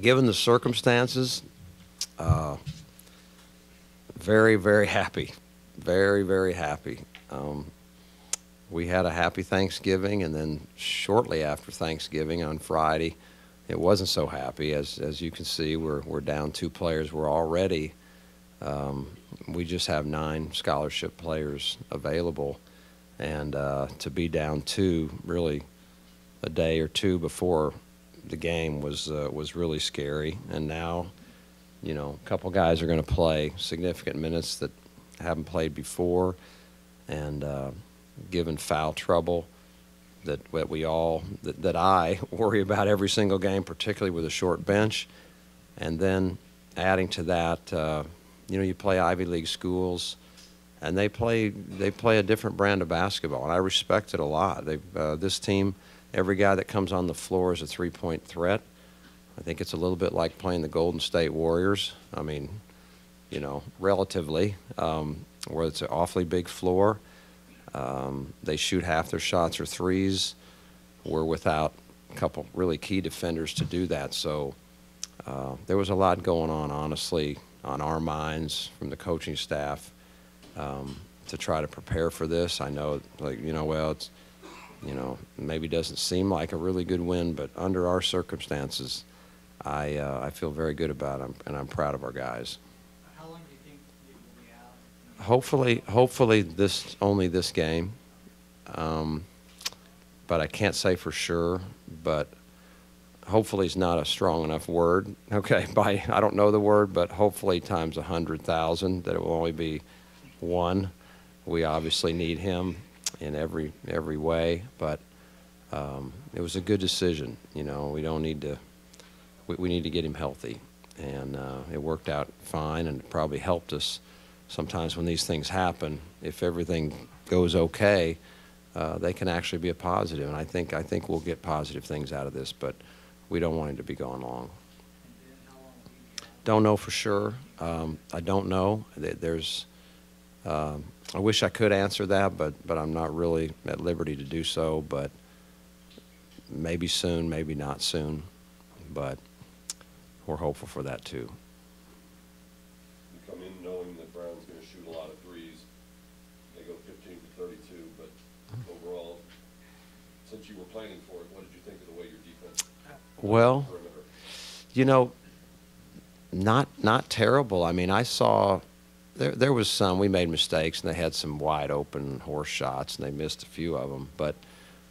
Given the circumstances, very, very happy. Very, very happy. We had a happy Thanksgiving, and then shortly after Thanksgiving on Friday, it wasn't so happy. As you can see, we're down 2 players. We're already we just have 9 scholarship players available, and to be down 2 really a day or 2 before the game was really scary. And now, you know, a couple guys are going to play significant minutes that haven't played before, and given foul trouble that I worry about every single game, particularly with a short bench. And then adding to that, you know, you play Ivy League schools, and they play a different brand of basketball, and I respect it a lot. This team, every guy that comes on the floor is a three-point threat. I think it's a little bit like playing the Golden State Warriors. I mean, you know, relatively, where it's an awfully big floor. They shoot half their shots or threes. We're without a couple really key defenders to do that. So there was a lot going on, honestly, on our minds from the coaching staff to try to prepare for this. I know, like, you know, well, it's, you know, maybe doesn't seem like a really good win, but under our circumstances, I feel very good about them, and I'm proud of our guys. How long do you think you will be out? Hopefully only this game, but I can't say for sure. But hopefully is not a strong enough word. Okay, I don't know the word, but hopefully times 100,000 that it will only be 1. We obviously need him in every way, but it was a good decision. You know, we don't need to. We need to get him healthy, and it worked out fine, and it probably helped us. Sometimes when these things happen, if everything goes okay, they can actually be a positive, and I think we'll get positive things out of this, but we don't want him to be gone long. Don't know for sure. I don't know. I wish I could answer that, but I'm not really at liberty to do so. But maybe soon, maybe not soon. But we're hopeful for that too. You come in knowing that Brown's going to shoot a lot of threes. They go 15 to 32, but overall, since you were planning for it, what did you think of the way your defense? Well, you know, not terrible. I mean, I saw there was some. We made mistakes, and they had some wide open horse shots, and they missed a few of them. But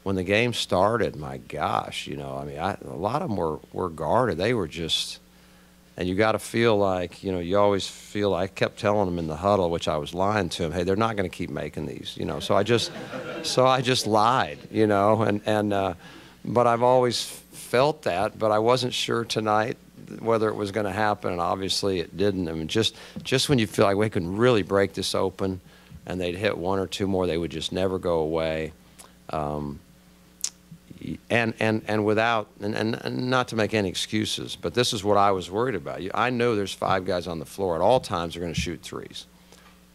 when the game started, my gosh, you know, I mean, a lot of them were guarded. They were just, and you got to feel like, you know, you always feel. I kept telling them in the huddle, which I was lying to them, hey, they're not going to keep making these, you know. So I just lied, you know, but I've always felt that, but I wasn't sure tonight whether it was going to happen, and obviously it didn't. I mean, just when you feel like we can really break this open, and they'd hit 1 or 2 more, they would just never go away. And without, and not to make any excuses, but this is what I was worried about. I know there's 5 guys on the floor at all times are going to shoot threes,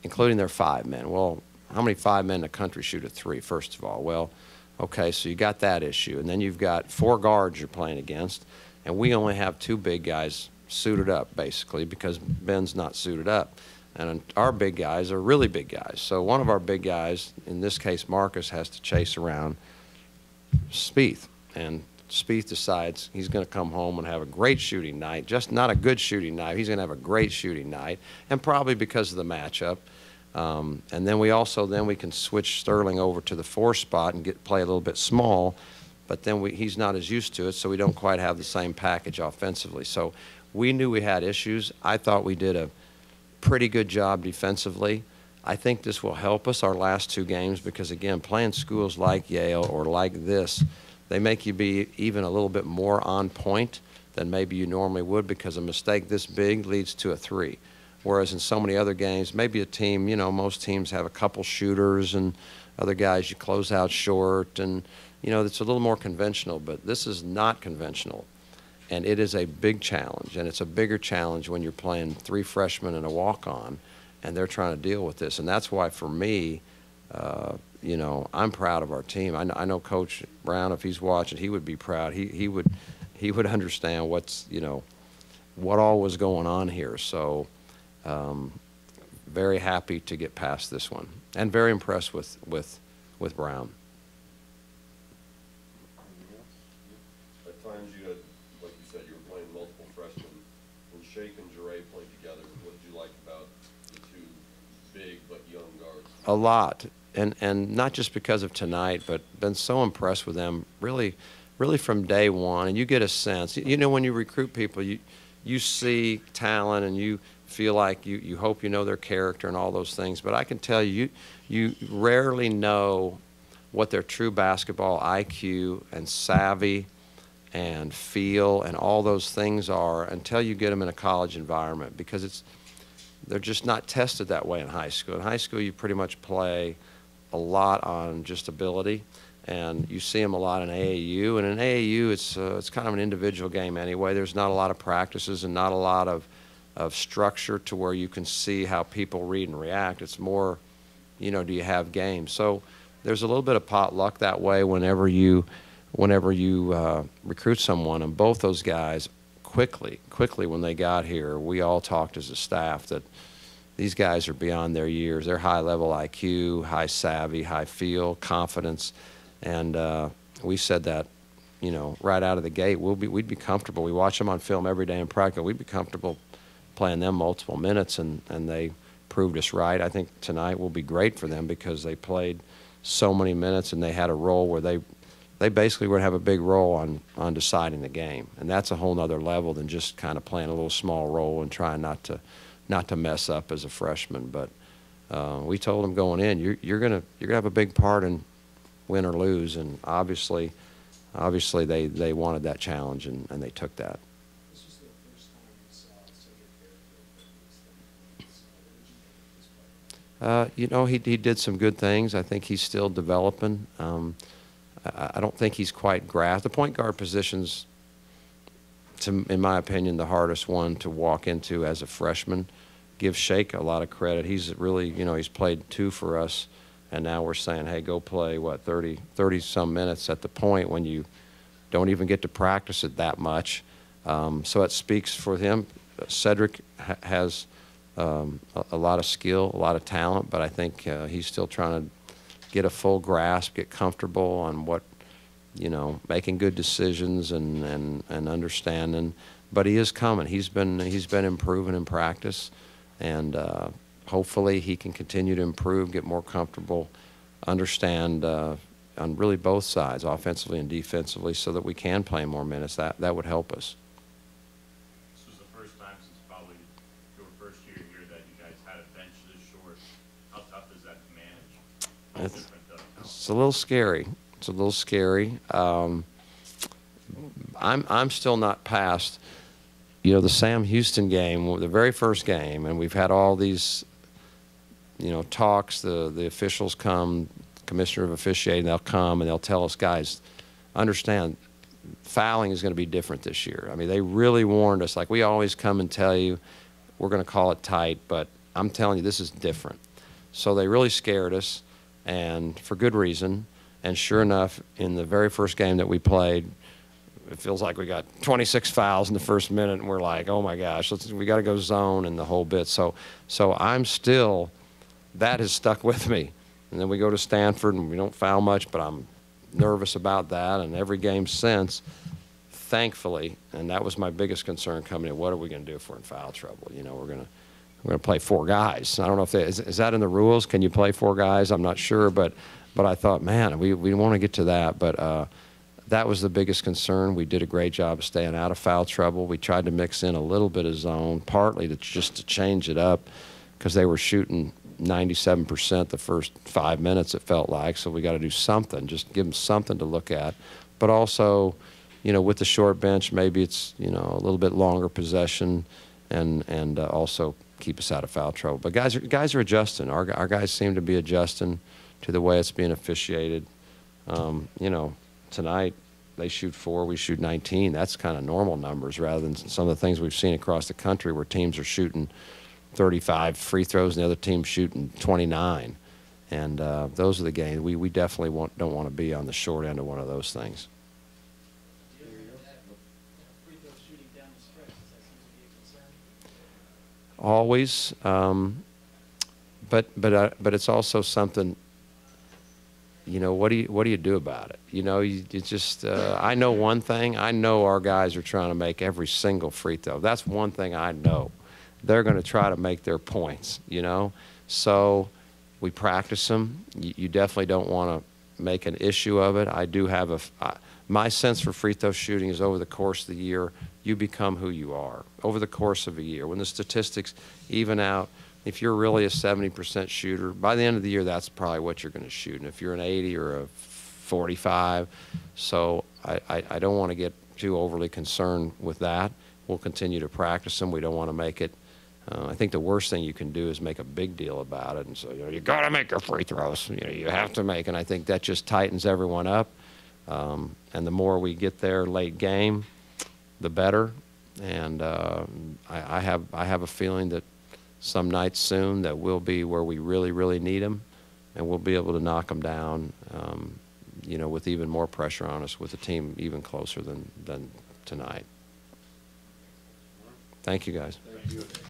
including their 5 men. Well, how many 5 men in the country shoot a 3, first of all? Well, okay, so you got that issue, and then you've got 4 guards you're playing against, and we only have 2 big guys suited up, basically, because Ben's not suited up. And our big guys are really big guys. So one of our big guys, in this case Marcus, has to chase around Spieth. And Spieth decides he's going to come home and have a great shooting night. Just not a good shooting night. He's going to have a great shooting night, and probably because of the matchup. And then we can switch Sterling over to the 4 spot and play a little bit small. But then he's not as used to it, so we don't quite have the same package offensively. So we knew we had issues. I thought we did a pretty good job defensively. I think this will help us our last 2 games because, again, playing schools like Yale or like this, they make you be even a little bit more on point than maybe you normally would, because a mistake this big leads to a 3. Whereas in so many other games, maybe a team, you know, most teams have a couple shooters and other guys you close out short, and, you know, it's a little more conventional. But this is not conventional. And it is a big challenge, and it's a bigger challenge when you're playing 3 freshmen and a walk-on, and they're trying to deal with this. And that's why, for me, you know, I'm proud of our team. I know Coach Brown, if he's watching, he would be proud. He would understand what's, you know, what all was going on here. So very happy to get past this one, and very impressed with Brown. At times you had, like you said, you were playing multiple freshmen. When Shake and Jure played together, what did you like about the two big but young guards? A lot, and not just because of tonight, but been so impressed with them really from day one. And you get a sense, you know, when you recruit people, you see talent and you feel like you hope you know their character and all those things. But I can tell you, you rarely know what their true basketball IQ and savvy and feel and all those things are until you get them in a college environment, because they're just not tested that way in high school. In high school, you pretty much play a lot on just ability, and you see them a lot in AAU. And in AAU, it's kind of an individual game anyway. There's not a lot of practices and not a lot of structure to where you can see how people read and react. It's more, you know, do you have games? So there's a little bit of potluck that way whenever you recruit someone. And both those guys, quickly when they got here, we all talked as a staff that these guys are beyond their years. They're high-level IQ, high savvy, high feel, confidence, and we said that, you know, right out of the gate. We'd be comfortable. We watch them on film every day in practice. We'd be comfortable playing them multiple minutes, and they proved us right. I think tonight will be great for them because they played so many minutes and they had a role where they basically would have a big role on deciding the game, and that's a whole nother level than just kind of playing a little small role and trying not to mess up as a freshman. But we told them going in, you're gonna have a big part in win or lose, and obviously they wanted that challenge, and they took that. This was the first time we saw Cedric Fairfield. What did you think of this player? You know, he did some good things. I think he's still developing. I don't think he's quite grasped. The point guard position's, in my opinion, the hardest one to walk into as a freshman. Give Shake a lot of credit. He's really, you know, he's played 2 for us, and now we're saying, hey, go play, 30-some minutes at the point when you don't even get to practice it that much. So it speaks for him. Cedric has a lot of skill, a lot of talent, but I think he's still trying to get a full grasp, get comfortable on what, you know, making good decisions and understanding. But he is coming. He's been improving in practice, and hopefully he can continue to improve, get more comfortable, understand on really both sides, offensively and defensively, so that we can play more minutes. That would help us. This was the first time since probably your first year here that you guys had a bench this short. How tough is that to manage? It's a little scary. It's a little scary. I'm still not past, you know, the Sam Houston game, the very first game, and we've had all these, you know, talks. The officials come, commissioner of officiating, they'll come and they'll tell us, guys, understand, fouling is going to be different this year. I mean, they really warned us. Like, we always come and tell you, we're going to call it tight, but I'm telling you, this is different. So they really scared us, and for good reason. And sure enough, in the very first game that we played, it feels like we got 26 fouls in the first minute, and we're like, oh my gosh, we got to go zone and the whole bit. So I'm still, that has stuck with me. And then we go to Stanford, and we don't foul much, but I'm nervous about that. And every game since, thankfully, and that was my biggest concern coming in, what are we going to do if we're in foul trouble? You know, we're going to play 4 guys. I don't know if is that in the rules? Can you play 4 guys? I'm not sure, but I thought, man, we want to get to that. But that was the biggest concern. We did a great job of staying out of foul trouble. We tried to mix in a little bit of zone, partly just to change it up, because they were shooting 97% the first 5 minutes, it felt like. So we got to do something, just give them something to look at. But also, you know, with the short bench, maybe it's, you know, a little bit longer possession, and also keep us out of foul trouble. But guys are adjusting. Our guys seem to be adjusting to the way it's being officiated. You know, tonight they shoot 4, we shoot 19. That's kind of normal numbers rather than some of the things we've seen across the country where teams are shooting 35 free throws and the other team's shooting 29. And those are the games. We definitely don't want to be on the short end of one of those things. Free throw shooting down the stretch, that seems to be a always. But it's also something. You know, what do you do about it? You know, you just. I know one thing. I know our guys are trying to make every single free throw. That's one thing I know. They're going to try to make their points. You know, so we practice them. You definitely don't want to make an issue of it. I do have my sense for free throw shooting is over the course of the year, you become who you are. Over the course of a year, when the statistics even out, if you're really a 70% shooter, by the end of the year, that's probably what you're going to shoot. And if you're an 80 or a 45, so I don't want to get too overly concerned with that. We'll continue to practice them. We don't want to make it. I think the worst thing you can do is make a big deal about it and say, you got to make your free throws. You have to make, and I think that just tightens everyone up. And the more we get there late game, the better. And I have a feeling that some nights soon that we'll be where we really, really need them, and we'll be able to knock them down, with even more pressure on us, with the team even closer than tonight. Thank you, guys. Thank you.